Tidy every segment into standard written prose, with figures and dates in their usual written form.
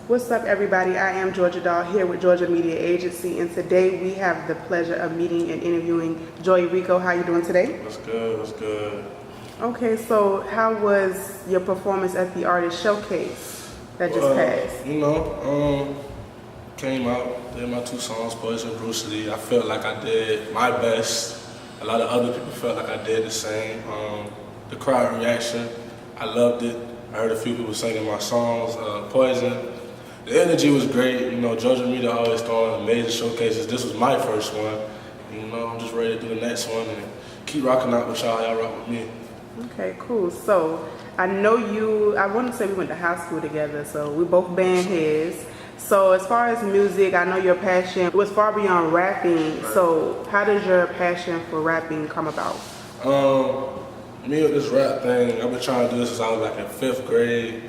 What's up, everybody? I am Georgia Doll here with Georgia Media Agency, and today we have the pleasure of meeting and interviewing E Rico. How you doing today? What's good? What's good? Okay, so how was your performance at the Artist Showcase that just passed? Came out, did my 2 songs, Poison and Bruce Lee. I felt like I did my best. A lot of other people felt like I did the same. The crowd reaction, I loved it. I heard a few people singing my songs, Poison. The energy was great. Georgia Media always throwing amazing showcases. This was my first one. I'm just ready to do the next one and keep rocking out with y'all. Y'all rock with me. Okay, cool. So I know I want to say we went to high school together, so we both band heads. So as far as music, I know your passion was far beyond rapping. Right. So how does your passion for rapping come about? Me with this rap thing, I've been trying to do this since I was like in 5th grade.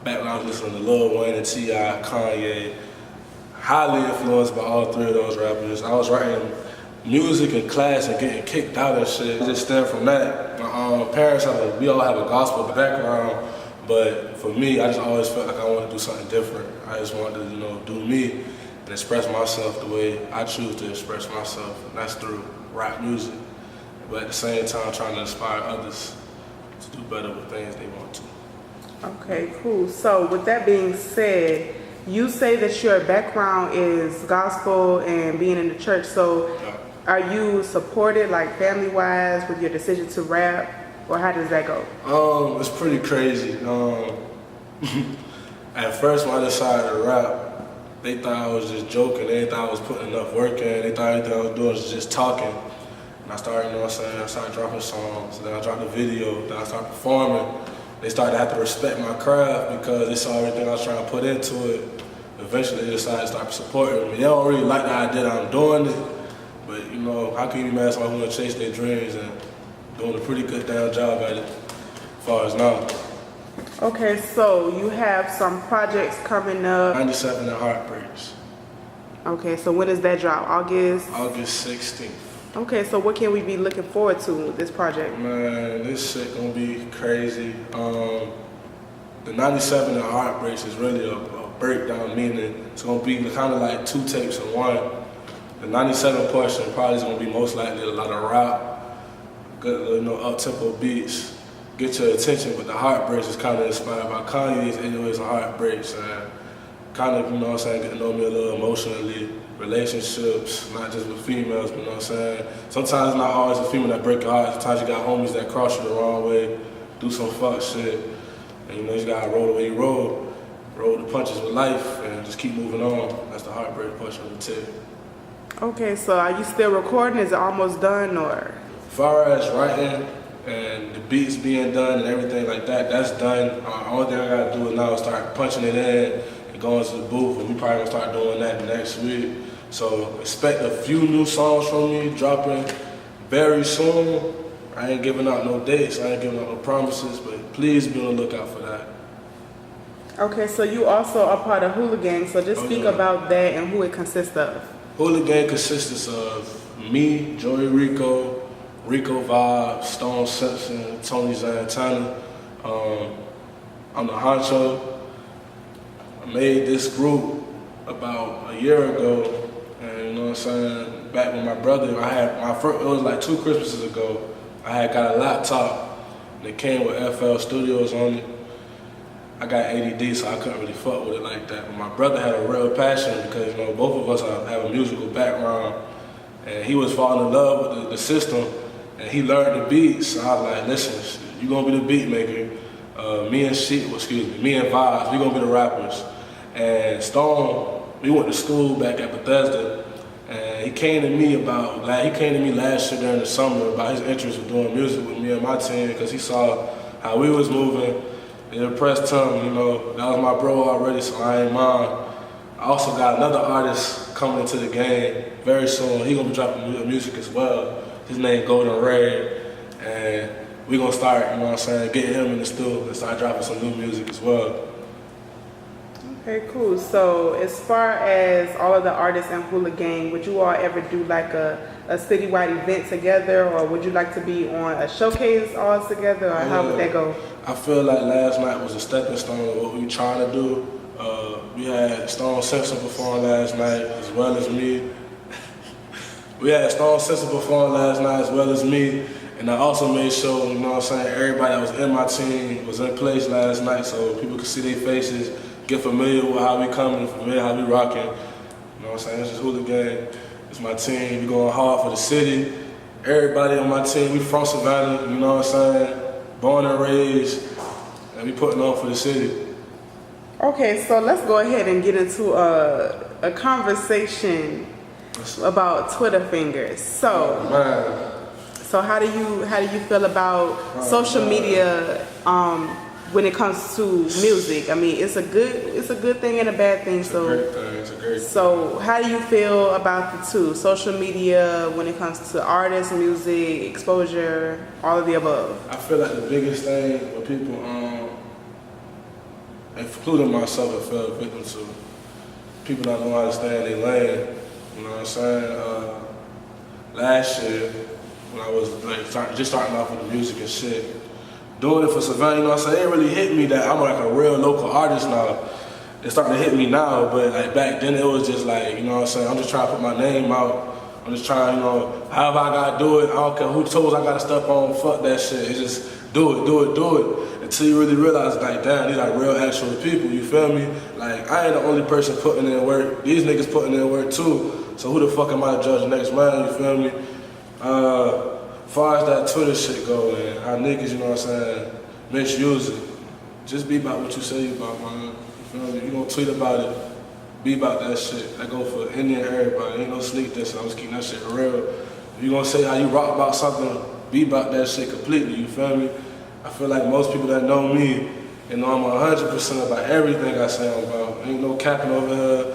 Back when I was listening to Lil Wayne and T.I., Kanye. Highly influenced by all 3 of those rappers. I was writing music in class and getting kicked out and shit. It just stemmed from that. My parents we all have a gospel background, but for me, I just always felt like I wanted to do something different. I just wanted to, do me and express myself the way I choose to express myself, and that's through rap music. But at the same time, trying to inspire others to do better with things they want to. Okay, cool. So with that being said, you say that your background is gospel and being in the church, so are you supported, like family-wise, with your decision to rap, or how does that go? It's pretty crazy. At first when I decided to rap, they thought I was just joking. They thought I was putting enough work in. They thought everything I was doing was just talking. And I started, I started dropping songs, then I dropped a video, then I started performing. They started to have to respect my craft because they saw everything I was trying to put into it. Eventually they decided to start supporting me. They don't really like the idea that I'm doing it, but how can you be mad at somebody who want to chase their dreams and doing a pretty good damn job at it as far as now. Okay, so you have some projects coming up. 97 and Heartbreaks. Okay, so when does that drop? August 16th. Okay, so what can we be looking forward to with this project? Man, this shit gonna be crazy. The 97 and Heartbreaks is really a breakdown, meaning it's gonna be kind of like 2 tapes in one. The 97 portion probably is gonna be most likely a lot of rap, good up-tempo beats, get your attention, but the Heartbreaks is kind of inspired by Kanye's 808s and Heartbreaks, and kind of, getting to know me a little emotionally, relationships, not just with females, but sometimes it's not always a female that break your heart. Sometimes you got homies that cross you the wrong way, do some fuck shit, and you just gotta roll the way you roll the punches with life, and just keep moving on. That's the Heartbreak portion of the tip. Okay, so are you still recording? Is it almost done, or? As far as writing and the beats being done and everything like that, that's done. The only thing I gotta do now is start punching it in and going to the booth, and we probably gonna start doing that next week. So expect a few new songs from me dropping very soon. I ain't giving out no dates, I ain't giving out no promises, but please be on the lookout for that. Okay, so you also are part of Hula Gang, so just speak about that and who it consists of. Hula Gang consists of me, E Rico, Rico Vibe, Stone Simpson, Tony Zantana. I'm the honcho. I made this group about a year ago, and back when my brother, I had my first, it was like 2 Christmases ago, I had got a laptop and it came with FL Studios on it. I got ADD, so I couldn't really fuck with it like that. But my brother had a real passion because, both of us have a musical background, and he was falling in love with the system, and he learned the beats. So I was like, listen, you gonna be the beat maker. Me and Vibes, we gonna be the rappers. And Stone, we went to school back at Bethesda, and he came to me last year during the summer about his interest in doing music with me and my team, because he saw how we was moving. It impressed him, that was my bro already, so I ain't mind. I also got another artist coming into the game very soon. He gonna be dropping new music as well. His name Golden Ray, and we gonna start, getting him in the studio and start dropping some new music as well. Okay, cool. So as far as all of the artists in Hula Gang, would you all ever do like a citywide event together, or would you like to be on a showcase all together, or how would that go? I feel like last night was a stepping stone of what we trying to do. We had Stone Simpson perform last night as well as me. We had Stone Simpson perform last night as well as me. And I also made sure, you know what I'm saying, everybody that was in my team was in place last night so people could see their faces, get familiar with how we coming, familiar how we rocking. You know what I'm saying? It's just hooligan. It's my team. We going hard for the city. Everybody on my team, we from Savannah, you know what I'm saying? Born and raised, and we putting on for the city. Okay, so let's go ahead and get into a conversation about Twitter fingers. So how do you feel about social media when it comes to music? I mean, it's a good thing and a bad thing. It's a great thing. So how do you feel about the two? Social media when it comes to artists, music, exposure, all of the above. I feel like the biggest thing with people, including myself, I fell victim to people not know how to stay in their lane. You know what I'm saying? Last year, when I was like just starting off with the music and shit, doing it for Savannah, you know what I'm saying? It really hit me that I'm like a real local artist now. It's starting to hit me now, but like back then it was just like, you know what I'm saying? I'm just trying to put my name out. I'm just trying, you know, however I gotta do it. I don't care who toes I gotta step on. Fuck that shit. It's just do it. Until you really realize, like, damn, these are real actual people. You feel me? Like, I ain't the only person putting in work. These niggas putting in work too. So who the fuck am I to judge next man? You feel me? Far as that Twitter shit go, and how niggas, you know what I'm saying, misuse it. Just be about what you say you about, man. You feel me? You gonna tweet about it, be about that shit. That go for any and everybody. Ain't no sneak this. I'm just keeping that shit real. If you gonna say how you rock about something, be about that shit completely. You feel me? I feel like most people that know me, they know I'm 100% about everything I say I'm about. Ain't no capping over here.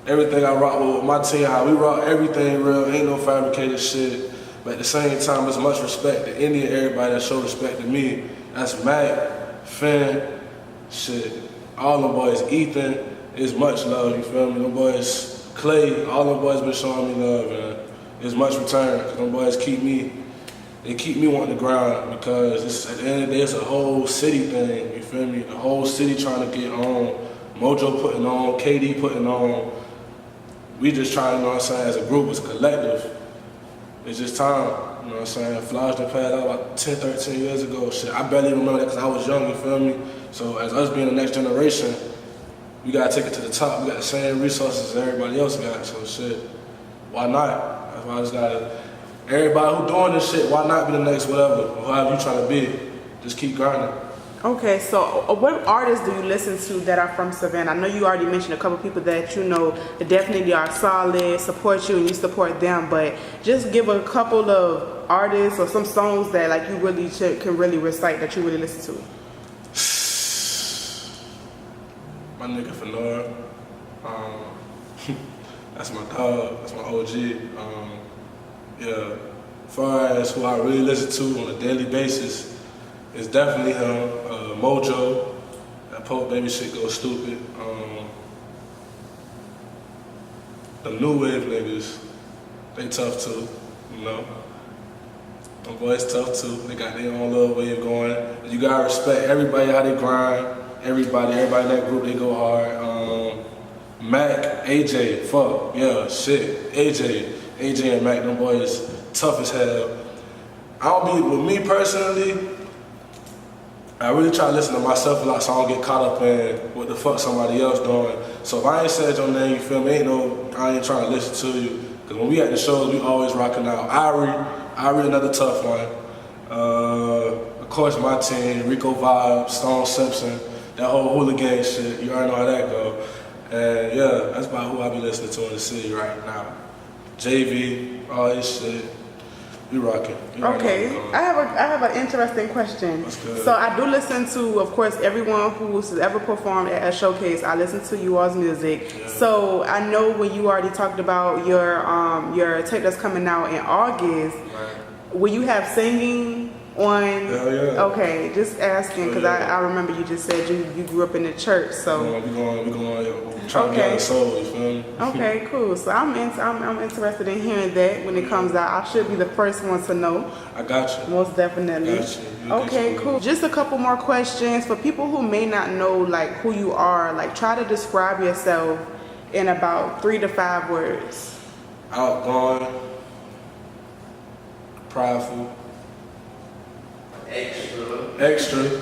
Everything I rock with my team, how we rock, everything real. Ain't no fabricated shit. But at the same time, there's much respect to any and everybody that show respect to me. That's Mac, Finn, shit. All them boys, Ethan, is much love, you feel me? Them boys, Clay, all them boys been showing me love, and there's much return. Cause them boys keep me wanting to grind because it's, at the end of the day, it's a whole city thing, you feel me? The whole city trying to get on, Mojo putting on, KD putting on. We just trying, you know what I'm saying, as a group, as a collective. It's just time, you know what I'm saying? Flyers done passed out like 10, 13 years ago. Shit, I barely remember that because I was young, you feel me? So as us being the next generation, we gotta take it to the top. We got the same resources as everybody else got, so shit, why not? That's why I just gotta, everybody who doing this shit, why not be the next whatever, or however you trying to be? Just keep grinding. Okay, so what artists do you listen to that are from Savannah? I know you already mentioned a couple people that you know that definitely are solid, support you, and you support them, but just give a couple of artists or some songs that like you really can really recite that you really listen to. My nigga Fenora, that's my dog, that's my OG. Yeah, as far as who I really listen to on a daily basis, it's definitely him, Mojo, that Pope Baby shit goes stupid. The new wave niggas, they tough too, you know. Them boys tough too, they got their own little wave going. You gotta respect everybody how they grind, everybody in that group, they go hard. Mac, AJ, fuck, yeah, shit, AJ and Mac, them boys tough as hell. With me personally, I really try to listen to myself a lot so I don't get caught up in what the fuck somebody else doing. So if I ain't said your name, you feel me, I ain't trying to listen to you. Because when we at the shows, we always rocking out. Irie, another tough one. Of course, my team, Rico Vibe, Stone Simpson, that whole hooligan shit, you already know how that go. And yeah, that's about who I be listening to in the city right now. JV, all this shit. We rocking. Okay, I have an interesting question. So I do listen to, of course, everyone who's ever performed at a showcase. I listen to you all's music. Yeah. So I know when you already talked about your tape that's coming out in August. Right. Will you have singing on? Hell yeah. Okay, just asking because I remember you just said you grew up in the church, so. We're going trying to get our soul, you feel me? Okay, cool. So I'm interested in hearing that when it comes out. I should be the first one to know. I got you. Most definitely. Got you. Okay, cool. Just a couple more questions for people who may not know like who you are. Like, try to describe yourself in about 3 to 5 words. Outgoing, prideful, extra,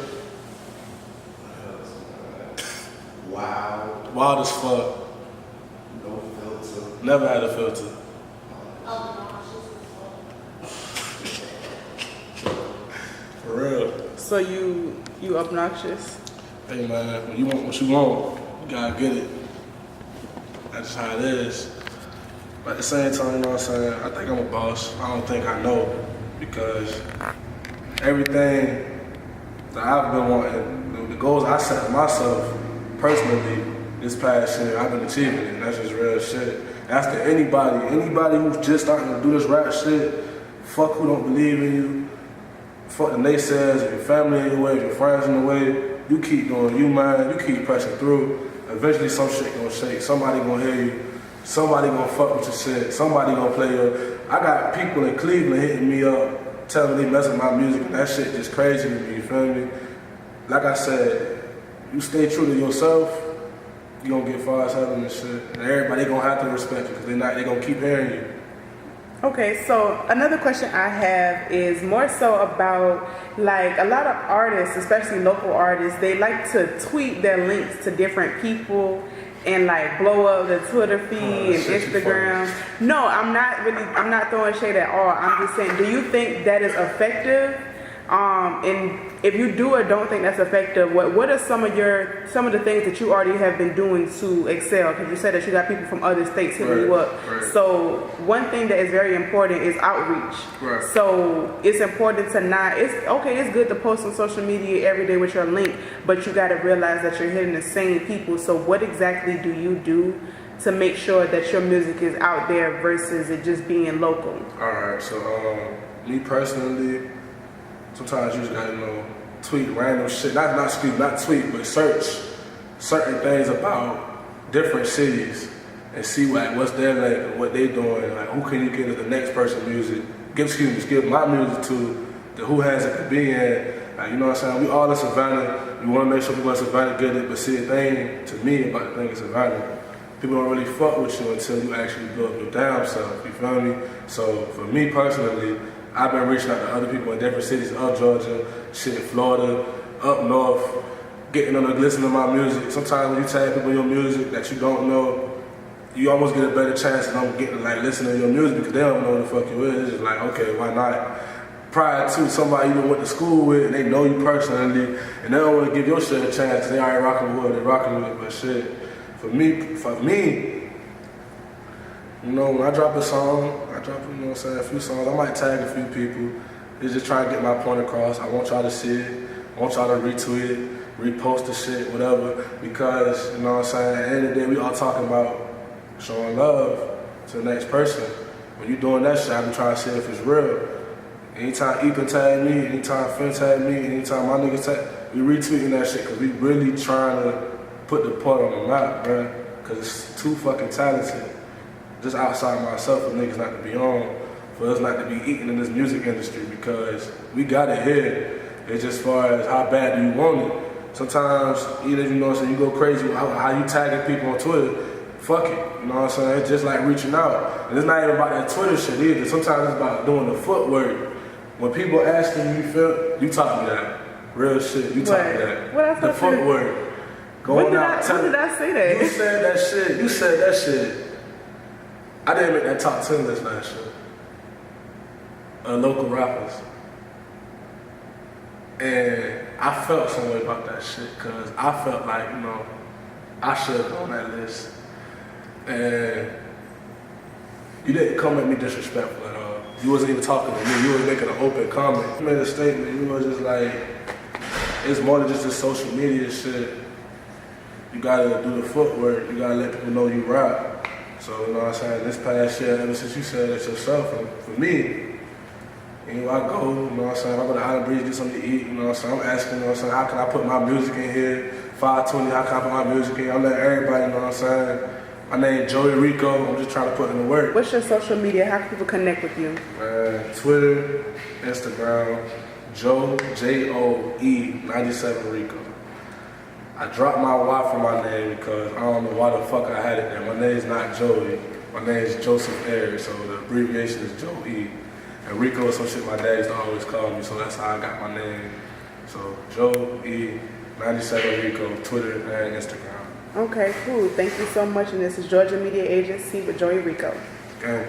wild as fuck. No filter. Never had a filter. For real. So you obnoxious? Hey man, when you want what you want, you gotta get it. That's just how it is. But at the same time, you know what I'm saying? I think I'm a boss. I don't think I know, because everything that I've been wanting, the goals I set for myself personally this past year, I've been achieving it. And that's just real shit. That's to anybody who's just starting to do this rap shit. Fuck who don't believe in you. Fuck the naysayers, if your family in the way, if your friends in the way. You keep doing you, man. You keep pressing through. Eventually some shit gonna shake. Somebody gonna hear you. Somebody gonna fuck with your shit. Somebody gonna play your... I got people in Cleveland hitting me up, telling me they mess with my music, and that shit just crazy to me, you feel me? Like I said, you stay true to yourself, you gonna get far as heaven and shit. And everybody gonna have to respect you, because they gonna keep hearing you. Okay, so another question I have is more so about, like, a lot of artists, especially local artists, they like to tweet their links to different people and like blow up the Twitter feed and Instagram. No, I'm not throwing shade at all. I'm just saying, do you think that is effective? And if you do or don't think that's effective, what are some of the things that you already have been doing to excel? Because you said that you got people from other states hitting you up. Right. So one thing that is very important is outreach. Right. So it's important to not, it's good to post on social media every day with your link, but you got to realize that you're hitting the same people. So what exactly do you do to make sure that your music is out there versus it just being local? Alright, so me personally, sometimes you just gotta, tweet random shit. Not tweet, but search certain things about different cities and see what's their like, what they doing. Like, who can you get as the next person's music? Give my music to who has it to be in. Like, you know what I'm saying? We all in Savannah. We want to make sure people in Savannah get it. But see, the thing to me about the thing in Savannah, people don't really fuck with you until you actually blow up your damn self. You feel me? So for me personally, I've been reaching out to other people in different cities of Georgia, shit, Florida, up north, getting them to listen to my music. Sometimes when you tag people your music that you don't know, you almost get a better chance of them getting to like listen to your music because they don't know who the fuck you is. It's just like, okay, why not? Prior to somebody you went to school with and they know you personally and they don't want to give your shit a chance because they already rocking with what they're rocking with. But shit, for me, when I drop a song, a few songs, I might tag a few people. It's just trying to get my point across. I want y'all to see it. I want y'all to retweet it, repost the shit, whatever. Because, at the end of the day, we all talking about showing love to the next person. When you doing that shit, I be trying to see if it's real. Anytime Ethan tag me, anytime Finn tag me, anytime my niggas tag, we retweeting that shit because we really trying to put the part on the map, man. Because it's too fucking talented. Just outside myself for niggas not to be on, for us not to be eating in this music industry because we got it here. It's just far as how bad do you want it. Sometimes, either you go crazy with how you tagging people on Twitter, fuck it. It's just like reaching out. And it's not even about that Twitter shit either. Sometimes it's about doing the footwork. When people asking you talk to that. Real shit, you talk to that. What the footwork. Going out, when did I say that? You said that shit. I didn't make that top 10 list last year. Local rappers. And I felt some way about that shit because I felt like, I should have on that list. And you didn't come at me disrespectful at all. You wasn't even talking to me. You was making an open comment. You made a statement. You was just like, it's more than just this social media shit. You gotta do the footwork. You gotta let people know you rap. So, this past year, ever since you said that yourself, and for me, Anywhere I go, you know what I'm saying? If I go to Island Breeze, get something to eat, you know what I'm saying? I'm asking, you know what I'm saying? How can I put my music in here? 520, how can I put my music in? I'm letting everybody, you know what I'm saying? My name is Joey Rico. I'm just trying to put in the work. What's your social media? How can people connect with you? Twitter, Instagram, Joe, Joe, 97 Rico. I dropped my Y from my name because I don't know why the fuck I had it there. My name's not Joey. My name is Joseph Ayers, so the abbreviation is Joe E. And Rico is some shit my dad used to always call me, so that's how I got my name. So Joe E, 97 Rico, Twitter and Instagram. Okay, cool. Thank you so much. And this is Georgia Media Agency with Joey Rico. Gang.